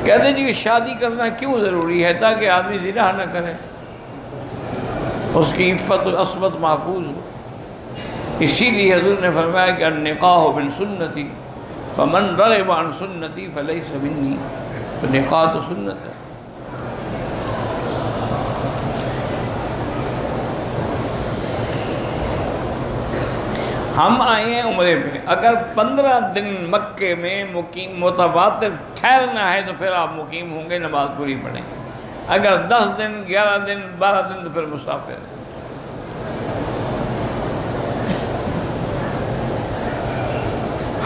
کہتے جی شادی کرنا کیوں ضروری ہے؟ تاکہ آدمی زنا نہ کرے، اس کی عفت و عصمت محفوظ ہو۔ اسی لیے حضور نے فرمایا کہ النکاح من سنتی فمن رغب عن سنتی فلیس منی، تو نکاح تو سنت ہے۔ ہم آئے ہیں عمرے پہ، اگر 15 دن مکے میں مقیم متواتر ٹھہرنا ہے تو پھر آپ مقیم ہوں گے، نماز پوری پڑھیں گے۔ اگر 10 دن 11 دن 12 دن تو پھر مسافر ہیں۔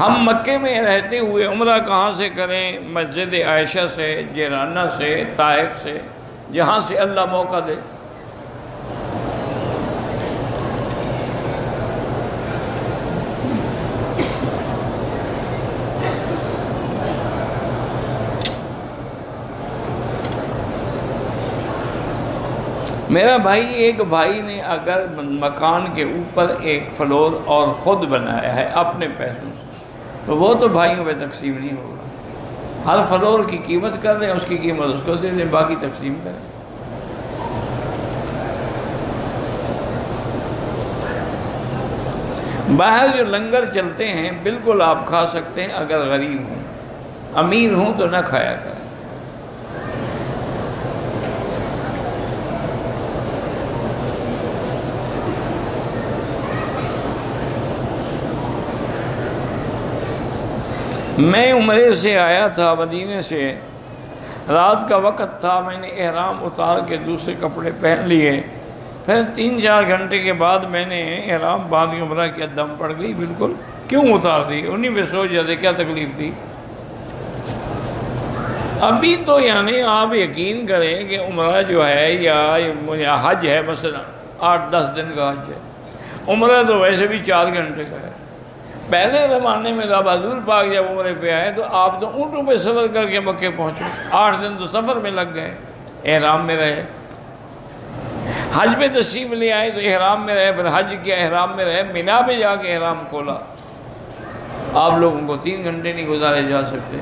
ہم مکے میں رہتے ہوئے عمرہ کہاں سے کریں؟ مسجد عائشہ سے، جیرانہ سے، طائف سے، جہاں سے اللہ موقع دے۔ میرا بھائی، ایک بھائی نے اگر مکان کے اوپر ایک فلور اور خود بنایا ہے اپنے پیسوں سے، تو وہ تو بھائیوں پہ تقسیم نہیں ہوگا۔ ہر فلور کی قیمت کر دیں، اس کی قیمت اس کو دے دیں، باقی تقسیم کریں۔ باہر جو لنگر چلتے ہیں بالکل آپ کھا سکتے ہیں، اگر غریب ہوں، امیر ہوں تو نہ کھایا کریں۔ میں عمرے سے آیا تھا مدینے سے، رات کا وقت تھا، میں نے احرام اتار کے دوسرے کپڑے پہن لیے، پھر 3-4 گھنٹے کے بعد میں نے احرام باندھ کے عمرہ کیا، دم پڑ گئی بالکل۔ کیوں اتار دی؟ انہیں میں سوچ جاتے کیا تکلیف تھی۔ ابھی تو یعنی آپ یقین کریں کہ عمرہ جو ہے یا حج ہے، مثلا 8-10 دن کا حج ہے، عمرہ تو ویسے بھی 4 گھنٹے کا ہے۔ پہلے زمانے میں جب حضور پاک جب عمرے پہ آئے تو آپ تو اونٹوں پہ سفر کر کے مکے پہنچے، 8 دن تو سفر میں لگ گئے، احرام میں رہے۔ حج پہ تشریف لے آئے تو احرام میں رہے، پھر حج کیا، احرام میں رہے، مینا پہ جا کے احرام کھولا۔ آپ لوگوں کو 3 گھنٹے نہیں گزارے جا سکتے۔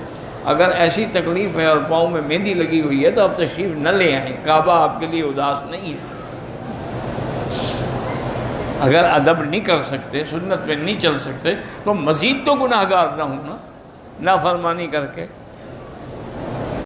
اگر ایسی تکلیف ہے اور پاؤں میں مہندی لگی ہوئی ہے تو آپ تشریف نہ لے آئیں، کعبہ آپ کے لیے اداس نہیں ہے۔ اگر ادب نہیں کر سکتے، سنت پہ نہیں چل سکتے تو مزید تو گناہگار نہ ہوں نا، نافرمانی کر کے۔